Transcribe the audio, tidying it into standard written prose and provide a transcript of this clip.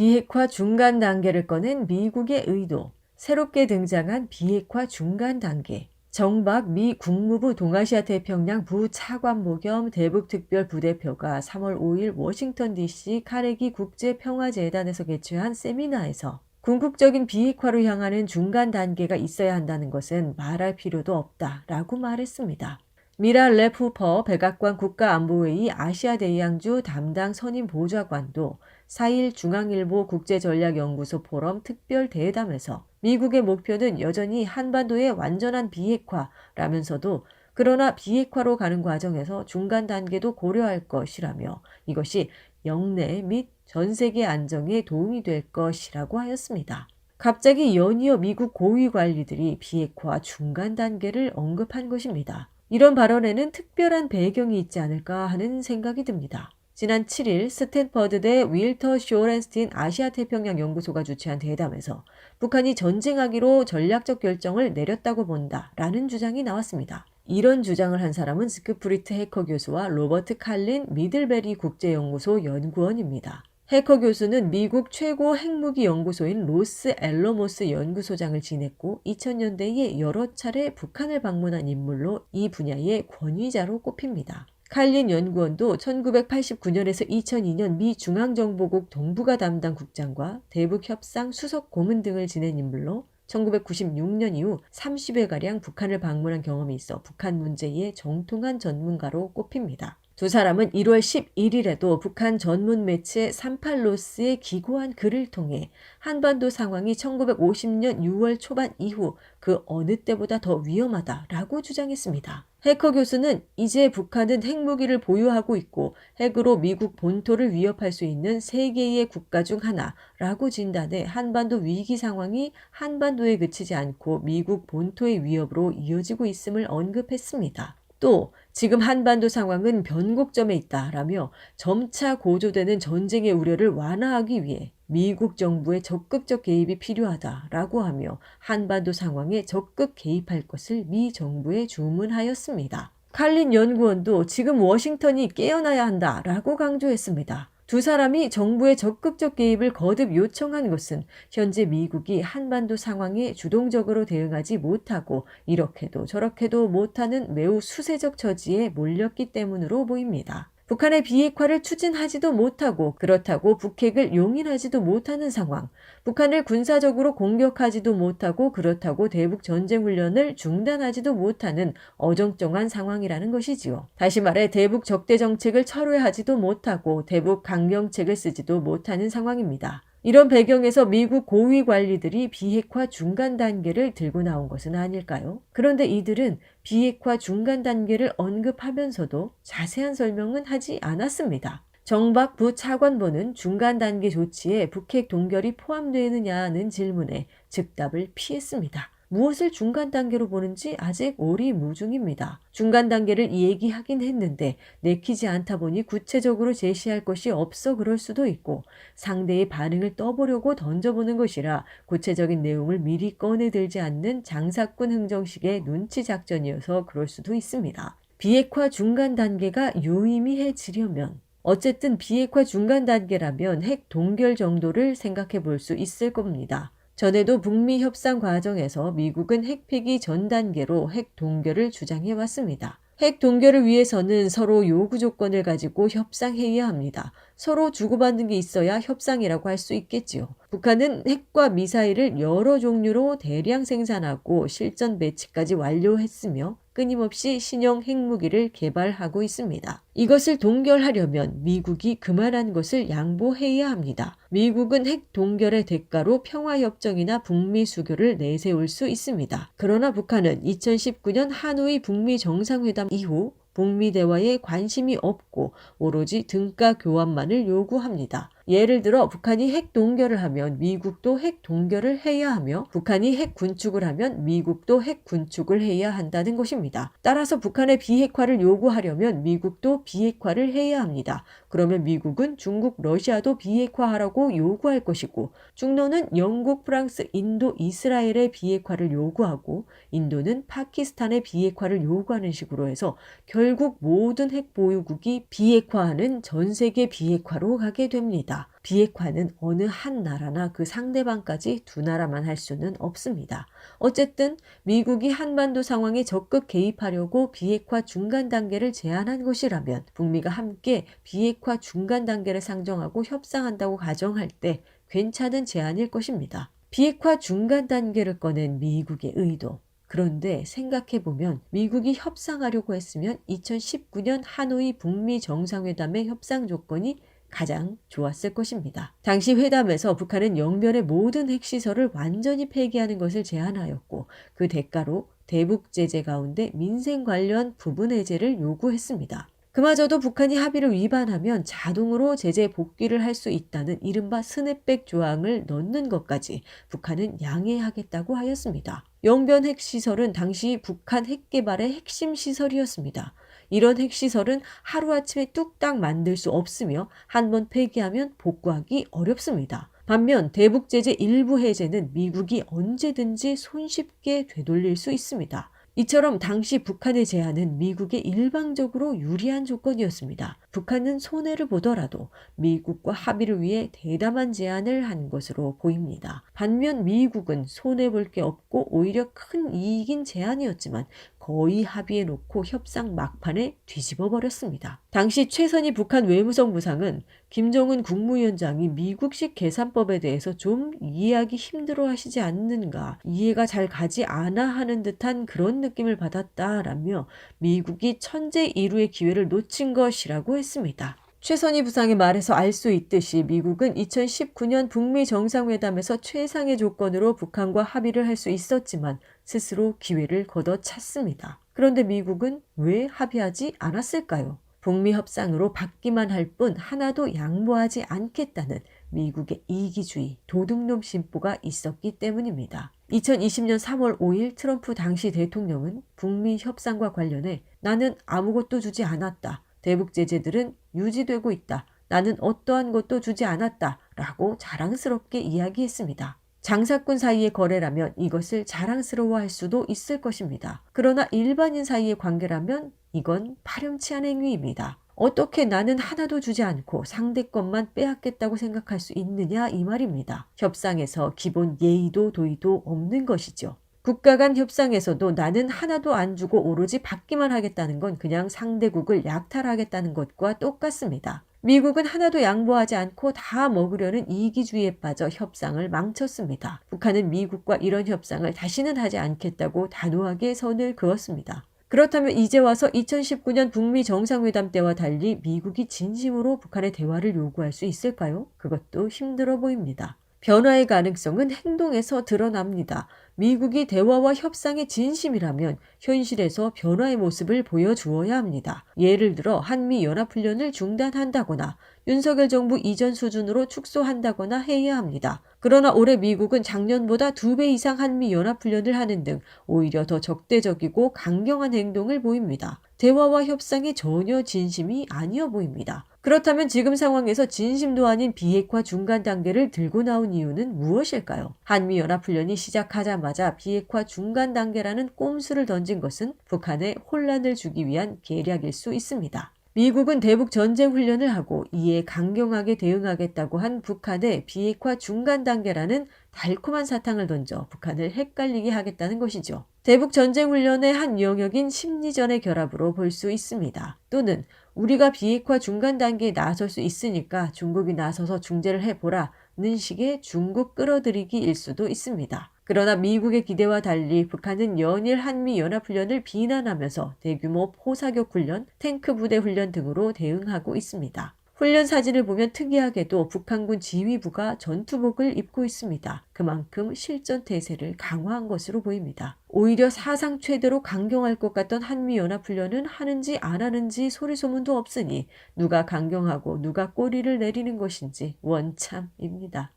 비핵화 중간 단계를 꺼낸 미국의 의도, 새롭게 등장한 비핵화 중간 단계. 정박 미 국무부 동아시아 태평양 부차관보 겸 대북특별부대표가 3월 5일 워싱턴 DC 카네기 국제평화재단에서 개최한 세미나에서 궁극적인 비핵화로 향하는 중간 단계가 있어야 한다는 것은 말할 필요도 없다라고 말했습니다. 미라 레푸퍼 백악관 국가안보회의 아시아대양주 담당 선임 보좌관도 4일 중앙일보 국제전략연구소 포럼 특별대담에서 미국의 목표는 여전히 한반도의 완전한 비핵화라면서도 그러나 비핵화로 가는 과정에서 중간 단계도 고려할 것이라며 이것이 영내 및 전 세계 안정에 도움이 될 것이라고 하였습니다. 갑자기 연이어 미국 고위 관리들이 비핵화 중간 단계를 언급한 것입니다. 이런 발언에는 특별한 배경이 있지 않을까 하는 생각이 듭니다. 지난 7일 스탠퍼드대 윌터 쇼렌스틴 아시아태평양 연구소가 주최한 대담에서 북한이 전쟁하기로 전략적 결정을 내렸다고 본다라는 주장이 나왔습니다. 이런 주장을 한 사람은 스크프리트 해커 교수와 로버트 칼린 미들베리 국제연구소 연구원입니다. 해커 교수는 미국 최고 핵무기 연구소인 로스 앨러모스 연구소장을 지냈고 2000년대에 여러 차례 북한을 방문한 인물로 이 분야의 권위자로 꼽힙니다. 칼린 연구원도 1989년에서 2002년 미 중앙정보국 동북아 담당 국장과 대북협상 수석 고문 등을 지낸 인물로 1996년 이후 30회가량 북한을 방문한 경험이 있어 북한 문제의 정통한 전문가로 꼽힙니다. 두 사람은 1월 11일에도 북한 전문 매체 38로스에 기고한 글을 통해 한반도 상황이 1950년 6월 초반 이후 그 어느 때보다 더 위험하다라고 주장했습니다. 해커 교수는 이제 북한은 핵무기를 보유하고 있고 핵으로 미국 본토를 위협할 수 있는 세 개의 국가 중 하나라고 진단해 한반도 위기 상황이 한반도에 그치지 않고 미국 본토의 위협으로 이어지고 있음을 언급했습니다. 또 지금 한반도 상황은 변곡점에 있다라며 점차 고조되는 전쟁의 우려를 완화하기 위해 미국 정부의 적극적 개입이 필요하다라고 하며 한반도 상황에 적극 개입할 것을 미 정부에 주문하였습니다. 칼린 연구원도 지금 워싱턴이 깨어나야 한다라고 강조했습니다. 두 사람이 정부의 적극적 개입을 거듭 요청한 것은 현재 미국이 한반도 상황에 주동적으로 대응하지 못하고 이렇게도 저렇게도 못하는 매우 수세적 처지에 몰렸기 때문으로 보입니다. 북한의 비핵화를 추진하지도 못하고 그렇다고 북핵을 용인하지도 못하는 상황, 북한을 군사적으로 공격하지도 못하고 그렇다고 대북 전쟁훈련을 중단하지도 못하는 어정쩡한 상황이라는 것이지요. 다시 말해 대북 적대 정책을 철회하지도 못하고 대북 강경책을 쓰지도 못하는 상황입니다. 이런 배경에서 미국 고위 관리들이 비핵화 중간 단계를 들고 나온 것은 아닐까요? 그런데 이들은 비핵화 중간 단계를 언급하면서도 자세한 설명은 하지 않았습니다. 정박 부차관보는 중간 단계 조치에 북핵 동결이 포함되느냐는 질문에 즉답을 피했습니다. 무엇을 중간 단계로 보는지 아직 오리무중입니다. 중간 단계를 얘기하긴 했는데 내키지 않다 보니 구체적으로 제시할 것이 없어 그럴 수도 있고 상대의 반응을 떠보려고 던져보는 것이라 구체적인 내용을 미리 꺼내들지 않는 장사꾼 흥정식의 눈치 작전이어서 그럴 수도 있습니다. 비핵화 중간 단계가 유의미해지려면 어쨌든 비핵화 중간 단계라면 핵 동결 정도를 생각해 볼 수 있을 겁니다. 전에도 북미 협상 과정에서 미국은 핵 폐기 전 단계로 핵 동결을 주장해 왔습니다. 핵 동결을 위해서는 서로 요구 조건을 가지고 협상해야 합니다. 서로 주고받는 게 있어야 협상이라고 할 수 있겠지요. 북한은 핵과 미사일을 여러 종류로 대량 생산하고 실전 배치까지 완료했으며 끊임없이 신형 핵무기를 개발하고 있습니다. 이것을 동결하려면 미국이 그만한 것을 양보해야 합니다. 미국은 핵 동결의 대가로 평화협정이나 북미 수교를 내세울 수 있습니다. 그러나 북한은 2019년 하노이 북미 정상회담 이후 북미 대화에 관심이 없고 오로지 등가 교환만을 요구합니다. 예를 들어 북한이 핵 동결을 하면 미국도 핵 동결을 해야 하며 북한이 핵 군축을 하면 미국도 핵 군축을 해야 한다는 것입니다. 따라서 북한의 비핵화를 요구하려면 미국도 비핵화를 해야 합니다. 그러면 미국은 중국, 러시아도 비핵화하라고 요구할 것이고 중로는 영국, 프랑스, 인도, 이스라엘의 비핵화를 요구하고 인도는 파키스탄의 비핵화를 요구하는 식으로 해서 결국 모든 핵 보유국이 비핵화하는 전 세계 비핵화로 가게 됩니다. 있습니다. 비핵화는 어느 한 나라나 그 상대방까지 두 나라만 할 수는 없습니다. 어쨌든 미국이 한반도 상황에 적극 개입하려고 비핵화 중간 단계를 제안한 것이라면 북미가 함께 비핵화 중간 단계를 상정하고 협상한다고 가정할 때 괜찮은 제안일 것입니다. 비핵화 중간 단계를 꺼낸 미국의 의도. 그런데 생각해보면 미국이 협상하려고 했으면 2019년 하노이 북미 정상회담의 협상 조건이 가장 좋았을 것입니다. 당시 회담에서 북한은 영변의 모든 핵시설을 완전히 폐기하는 것을 제안하였고 그 대가로 대북 제재 가운데 민생 관련 부분 해제를 요구했습니다. 그마저도 북한이 합의를 위반하면 자동으로 제재 복귀를 할 수 있다는 이른바 스냅백 조항을 넣는 것까지 북한은 양해하겠다고 하였습니다. 영변 핵시설은 당시 북한 핵개발의 핵심 시설이었습니다. 이런 핵시설은 하루아침에 뚝딱 만들 수 없으며 한번 폐기하면 복구하기 어렵습니다. 반면 대북 제재 일부 해제는 미국이 언제든지 손쉽게 되돌릴 수 있습니다. 이처럼 당시 북한의 제안은 미국에 일방적으로 유리한 조건이었습니다. 북한은 손해를 보더라도 미국과 합의를 위해 대담한 제안을 한 것으로 보입니다. 반면 미국은 손해볼 게 없고 오히려 큰 이익인 제안이었지만 거의 합의해놓고 협상 막판에 뒤집어 버렸습니다. 당시 최선희 북한 외무성 부상은 김정은 국무위원장이 미국식 계산법에 대해서 좀 이해하기 힘들어 하시지 않는가, 이해가 잘 가지 않아 하는 듯한 그런 느낌을 받았다라며 미국이 천재 일우의 기회를 놓친 것이라고 했습니다. 최선희 부상의 말에서 알 수 있듯이 미국은 2019년 북미 정상회담에서 최상의 조건으로 북한과 합의를 할 수 있었지만 스스로 기회를 걷어찼습니다. 그런데 미국은 왜 합의하지 않았을까요? 북미 협상으로 받기만 할 뿐 하나도 양보하지 않겠다는 미국의 이기주의, 도둑놈 심보가 있었기 때문입니다. 2020년 3월 5일 트럼프 당시 대통령은 북미 협상과 관련해 나는 아무것도 주지 않았다. 대북 제재들은 유지되고 있다. 나는 어떠한 것도 주지 않았다. 라고 자랑스럽게 이야기했습니다. 장사꾼 사이의 거래라면 이것을 자랑스러워할 수도 있을 것입니다. 그러나 일반인 사이의 관계라면 이건 파렴치한 행위입니다. 어떻게 나는 하나도 주지 않고 상대 것만 빼앗겠다고 생각할 수 있느냐 이 말입니다. 협상에서 기본 예의도 도의도 없는 것이죠. 국가 간 협상에서도 나는 하나도 안 주고 오로지 받기만 하겠다는 건 그냥 상대국을 약탈하겠다는 것과 똑같습니다. 미국은 하나도 양보하지 않고 다 먹으려는 이기주의에 빠져 협상을 망쳤습니다. 북한은 미국과 이런 협상을 다시는 하지 않겠다고 단호하게 선을 그었습니다. 그렇다면 이제 와서 2019년 북미 정상회담 때와 달리 미국이 진심으로 북한의 대화를 요구할 수 있을까요? 그것도 힘들어 보입니다. 변화의 가능성은 행동에서 드러납니다. 미국이 대화와 협상의 진심이라면 현실에서 변화의 모습을 보여주어야 합니다. 예를 들어 한미연합훈련을 중단한다거나 윤석열 정부 이전 수준으로 축소한다거나 해야 합니다. 그러나 올해 미국은 작년보다 2배 이상 한미연합훈련을 하는 등 오히려 더 적대적이고 강경한 행동을 보입니다. 대화와 협상에 전혀 진심이 아니어 보입니다. 그렇다면 지금 상황에서 진심도 아닌 비핵화 중간 단계를 들고 나온 이유는 무엇일까요? 한미연합훈련이 시작하자마자 비핵화 중간 단계라는 꼼수를 던진 것은 북한에 혼란을 주기 위한 계략일 수 있습니다. 미국은 대북 전쟁 훈련을 하고 이에 강경하게 대응하겠다고 한 북한의 비핵화 중간 단계라는 달콤한 사탕을 던져 북한을 헷갈리게 하겠다는 것이죠. 대북 전쟁 훈련의 한 영역인 심리전의 결합으로 볼 수 있습니다. 또는 우리가 비핵화 중간 단계에 나설 수 있으니까 중국이 나서서 중재를 해보라는 식의 중국 끌어들이기일 수도 있습니다. 그러나 미국의 기대와 달리 북한은 연일 한미연합훈련을 비난하면서 대규모 포사격 훈련, 탱크 부대 훈련 등으로 대응하고 있습니다. 훈련 사진을 보면 특이하게도 북한군 지휘부가 전투복을 입고 있습니다. 그만큼 실전 태세를 강화한 것으로 보입니다. 오히려 사상 최대로 강경할 것 같던 한미연합훈련은 하는지 안 하는지 소리소문도 없으니 누가 강경하고 누가 꼬리를 내리는 것인지 원참입니다.